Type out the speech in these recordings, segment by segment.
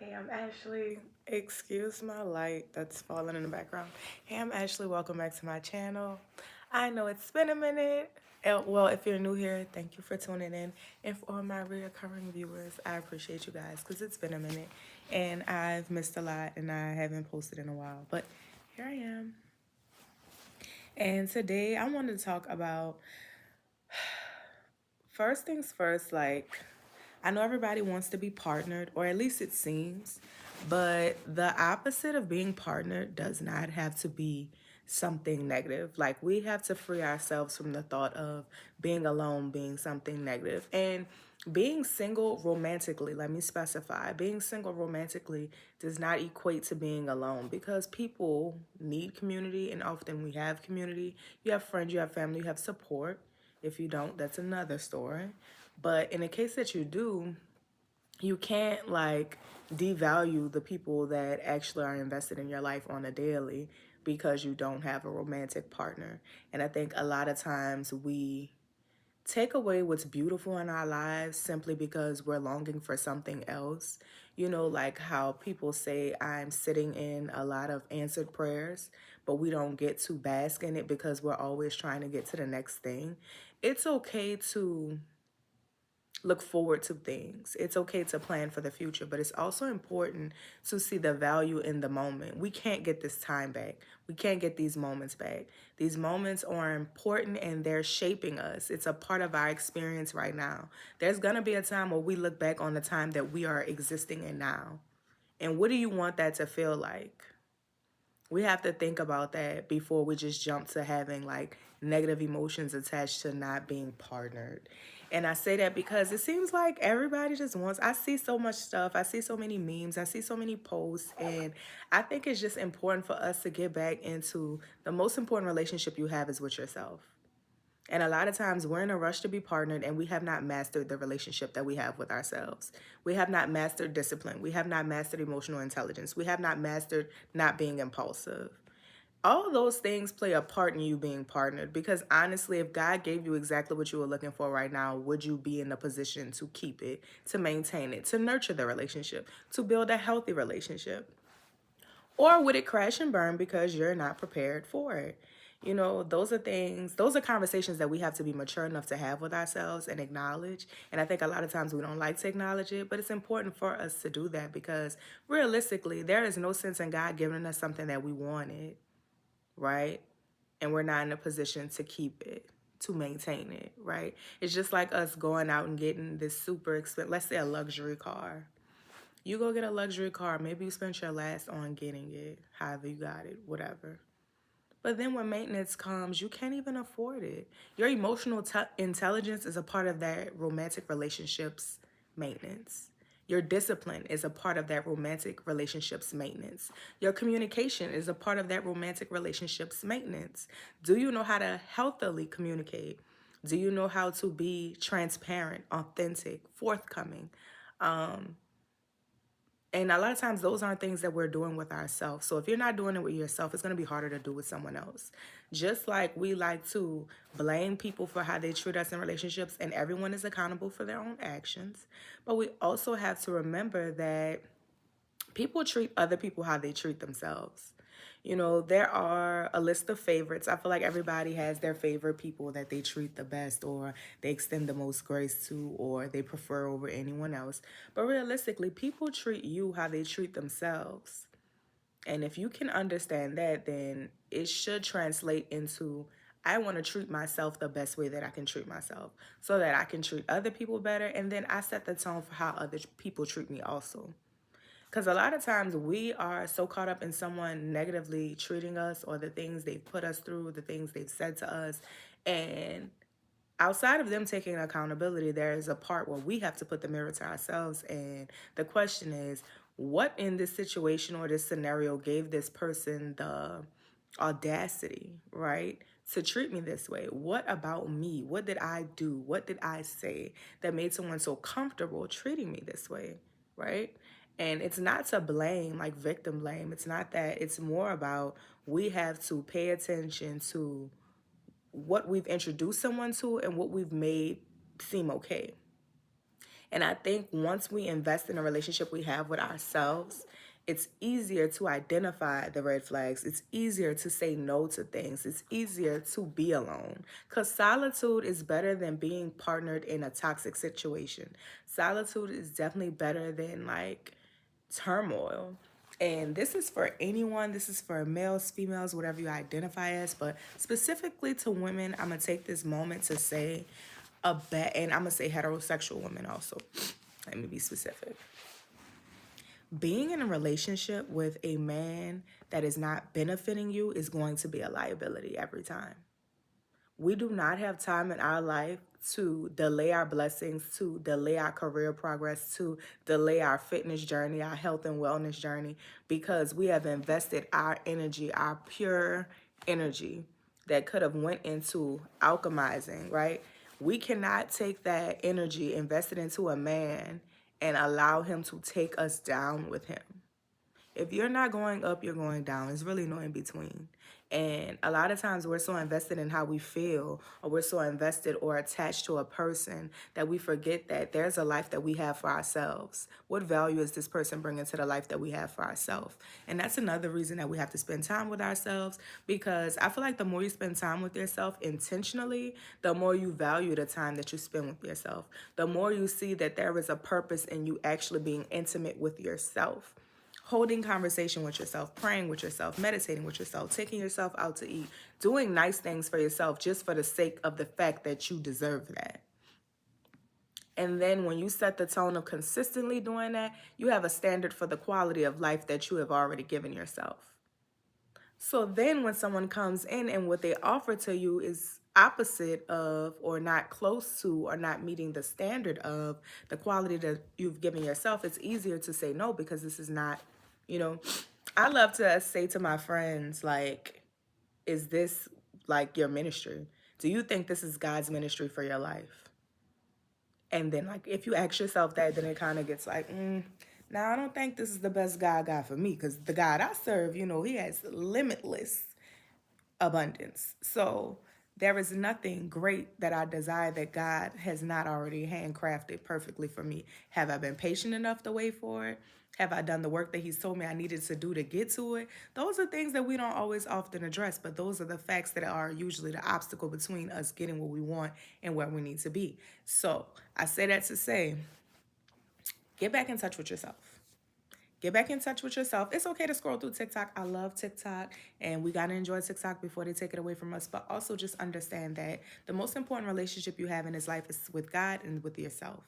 Hey, I'm Ashley. Excuse my light that's falling in the background. Hey, I'm Ashley. Welcome back to my channel. I know it's been a minute. Well, if you're new here, thank you for tuning in. And for all my recurring viewers, I appreciate you guys because it's been a minute and I've missed a lot and I haven't posted in a while. But here I am. And today I wanted to talk about first things first, like I know everybody wants to be partnered, or at least it seems, but the opposite of being partnered does not have to be something negative. Like, we have to free ourselves from the thought of being alone being something negative. And being single romantically, let me specify, being single romantically does not equate to being alone because people need community, and often we have community. You have friends, you have family, you have support. If you don't, that's another story. But in the case that you do, you can't like devalue the people that actually are invested in your life on a daily because you don't have a romantic partner. And I think a lot of times we take away what's beautiful in our lives simply because we're longing for something else. You know, like how people say, I'm sitting in a lot of answered prayers, but we don't get to bask in it because we're always trying to get to the next thing. It's okay to look forward to things. It's okay to plan for the future, but it's also important to see the value in the moment. We can't get this time back. We can't get these moments back. These moments are important and they're shaping us. It's a part of our experience right now. There's going to be a time where we look back on the time that we are existing in now. And what do you want that to feel like? We have to think about that before we just jump to having like negative emotions attached to not being partnered. And I say that because it seems like everybody just wants, I see so much stuff. I see so many memes. I see so many posts. And I think it's just important for us to get back into the most important relationship you have is with yourself. And a lot of times we're in a rush to be partnered and we have not mastered the relationship that we have with ourselves. We have not mastered discipline. We have not mastered emotional intelligence. We have not mastered not being impulsive. All of those things play a part in you being partnered because honestly, if God gave you exactly what you were looking for right now, would you be in a position to keep it, to maintain it, to nurture the relationship, to build a healthy relationship? Or would it crash and burn because you're not prepared for it? You know, those are things, those are conversations that we have to be mature enough to have with ourselves and acknowledge. And I think a lot of times we don't like to acknowledge it, but it's important for us to do that because realistically, there is no sense in God giving us something that we wanted, right? And we're not in a position to keep it, to maintain it, right? It's just like us going out and getting this super expensive, let's say a luxury car. You go get a luxury car, maybe you spent your last on getting it, however you got it, whatever. But then when maintenance comes, you can't even afford it. Your emotional intelligence is a part of that romantic relationship's maintenance. Your discipline is a part of that romantic relationship's maintenance. Your communication is a part of that romantic relationship's maintenance. Do you know how to healthily communicate? Do you know how to be transparent, authentic, forthcoming? Um, and a lot of times those aren't things that we're doing with ourselves. So if you're not doing it with yourself, it's going to be harder to do with someone else. Just like we like to blame people for how they treat us in relationships, and everyone is accountable for their own actions. But we also have to remember that people treat other people how they treat themselves. You know, there are a list of favorites. I feel like everybody has their favorite people that they treat the best or they extend the most grace to or they prefer over anyone else. But realistically, people treat you how they treat themselves. And if you can understand that, then it should translate into I want to treat myself the best way that I can treat myself so that I can treat other people better. And then I set the tone for how other people treat me also. Because a lot of times we are so caught up in someone negatively treating us or the things they've put us through, the things they've said to us. And outside of them taking accountability, there is a part where we have to put the mirror to ourselves. And the question is, what in this situation or this scenario gave this person the audacity, right, to treat me this way? What about me? What did I do? What did I say that made someone so comfortable treating me this way, right? And it's not to blame, like victim blame. It's not that. It's more about we have to pay attention to what we've introduced someone to and what we've made seem okay. And I think once we invest in a relationship we have with ourselves, it's easier to identify the red flags. It's easier to say no to things. It's easier to be alone. Because solitude is better than being partnered in a toxic situation. Solitude is definitely better than like turmoil. And this is for anyone. This is for males, females, whatever you identify as. But specifically to women, I'm going to take this moment to say and I'm going to say heterosexual women also. Let me be specific. Being in a relationship with a man that is not benefiting you is going to be a liability every time. We do not have time in our life to delay our blessings, to delay our career progress, to delay our fitness journey, our health and wellness journey, because we have invested our energy, our pure energy that could have went into alchemizing, right? We cannot take that energy invested into a man and allow him to take us down with him. If you're not going up, you're going down. There's really no in between. And a lot of times we're so invested in how we feel, or we're so invested or attached to a person that we forget that there's a life that we have for ourselves. What value is this person bringing to the life that we have for ourselves? And that's another reason that we have to spend time with ourselves, because I feel like the more you spend time with yourself intentionally, the more you value the time that you spend with yourself. The more you see that there is a purpose in you actually being intimate with yourself. Holding conversation with yourself, praying with yourself, meditating with yourself, taking yourself out to eat, doing nice things for yourself just for the sake of the fact that you deserve that. And then when you set the tone of consistently doing that, you have a standard for the quality of life that you have already given yourself. So then when someone comes in and what they offer to you is opposite of, or not close to, or not meeting the standard of the quality that you've given yourself, it's easier to say no, because this is not, you know, I love to say to my friends, like, is this like your ministry? Do you think this is God's ministry for your life? And then, like, if you ask yourself that, then it kind of gets like, now I don't think this is the best God got for me, because the God I serve, he has limitless abundance. So there is nothing great that I desire that God has not already handcrafted perfectly for me. Have I been patient enough to wait for it? Have I done the work that He's told me I needed to do to get to it? Those are things that we don't always often address, but those are the facts that are usually the obstacle between us getting what we want and where we need to be. So I say that to say, get back in touch with yourself. Get back in touch with yourself. It's okay to scroll through TikTok. I love TikTok, and we got to enjoy TikTok before they take it away from us. But also just understand that the most important relationship you have in this life is with God and with yourself.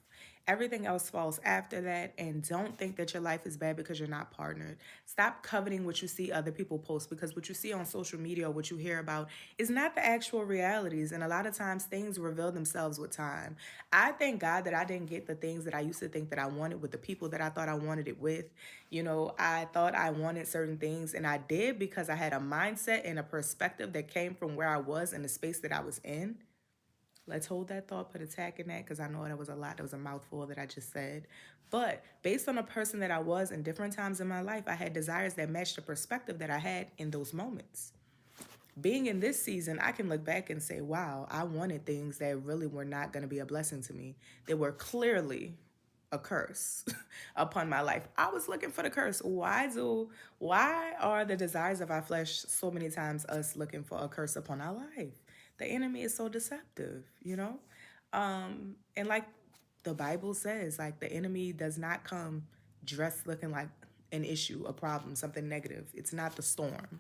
Everything else falls after that, and don't think that your life is bad because you're not partnered. Stop coveting what you see other people post, because what you see on social media or what you hear about is not the actual realities, and a lot of times things reveal themselves with time. I thank God that I didn't get the things that I used to think that I wanted with the people that I thought I wanted it with. I thought I wanted certain things, and I did because I had a mindset and a perspective that came from where I was in the space that I was in. Let's hold that thought, put a tag in that, because I know that was a lot. That was a mouthful that I just said. But based on the person that I was in different times in my life, I had desires that matched the perspective that I had in those moments. Being in this season, I can look back and say, wow, I wanted things that really were not going to be a blessing to me. They were clearly a curse upon my life. I was looking for the curse. Why are the desires of our flesh so many times us looking for a curse upon our life? The enemy is so deceptive. And like the Bible says, like, the enemy does not come dressed looking like an issue, a problem, something negative. It's not the storm.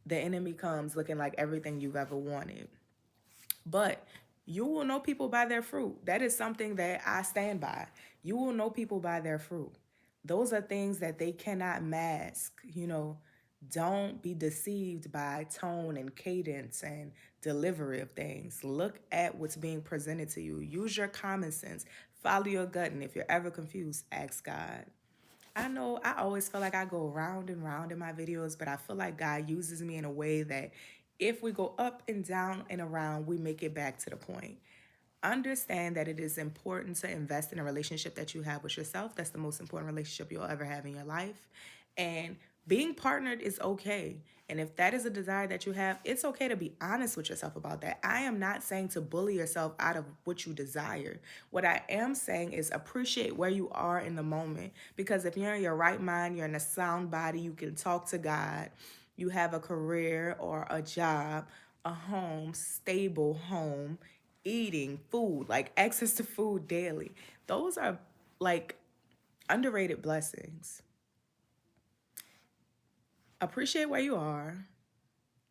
The enemy comes looking like everything you've ever wanted. But you will know people by their fruit. That is something that I stand by. You will know people by their fruit. Those are things that they cannot mask. Don't be deceived by tone and cadence and delivery of things. Look at what's being presented to you. Use your common sense. Follow your gut. And if you're ever confused, ask God. I know I always feel like I go round and round in my videos, but I feel like God uses me in a way that if we go up and down and around, we make it back to the point. Understand that it is important to invest in a relationship that you have with yourself. That's the most important relationship you'll ever have in your life. And Being partnered is okay. And if that is a desire that you have, it's okay to be honest with yourself about that. I am not saying to bully yourself out of what you desire. What I am saying is appreciate where you are in the moment. Because if you're in your right mind, you're in a sound body, you can talk to God, you have a career or a job, a home, stable home, eating food, like access to food daily. Those are like underrated blessings. Appreciate where you are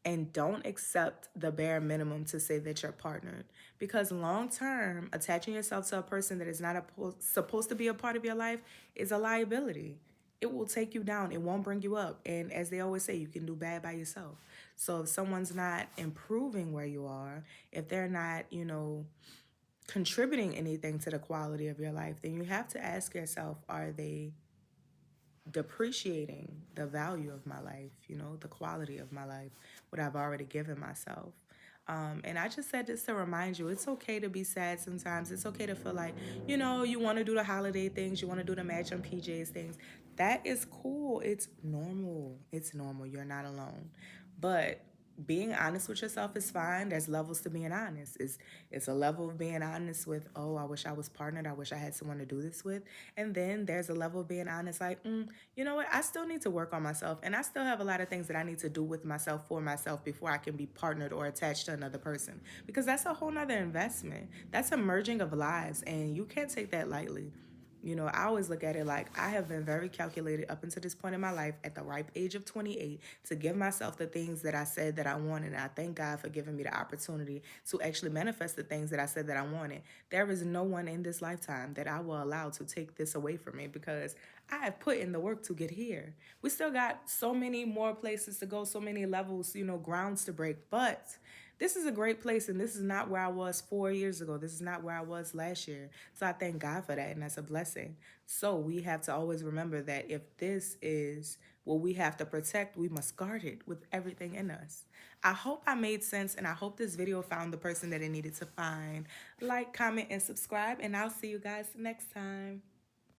and don't accept the bare minimum to say that you're partnered, because long term attaching yourself to a person that is not supposed to be a part of your life is a liability. It will take you down, it won't bring you up, and as they always say, you can do bad by yourself. So if someone's not improving where you are, if they're not, contributing anything to the quality of your life, then you have to ask yourself, are they depreciating the value of my life, the quality of my life, what I've already given myself? And I just said this to remind you, it's okay to be sad sometimes. It's okay to feel like, you want to do the holiday things, you want to do the match on PJs things. That is cool. It's normal. It's normal. You're not alone. But being honest with yourself is fine. There's levels to being honest. It's a level of being honest with, oh, I wish I was partnered. I wish I had someone to do this with. And then there's a level of being honest, like, you know what? I still need to work on myself, and I still have a lot of things that I need to do with myself for myself before I can be partnered or attached to another person. Because that's a whole nother investment. That's a merging of lives, and you can't take that lightly. I always look at it like I have been very calculated up until this point in my life at the ripe age of 28 to give myself the things that I said that I wanted. And I thank God for giving me the opportunity to actually manifest the things that I said that I wanted. There is no one in this lifetime that I will allow to take this away from me, because I have put in the work to get here. We still got so many more places to go, so many levels, grounds to break. But this is a great place, and this is not where I was 4 years ago. This is not where I was last year. So I thank God for that, and that's a blessing. So we have to always remember that if this is what we have to protect, we must guard it with everything in us. I hope I made sense, and I hope this video found the person that it needed to find. Like, comment, and subscribe, and I'll see you guys next time.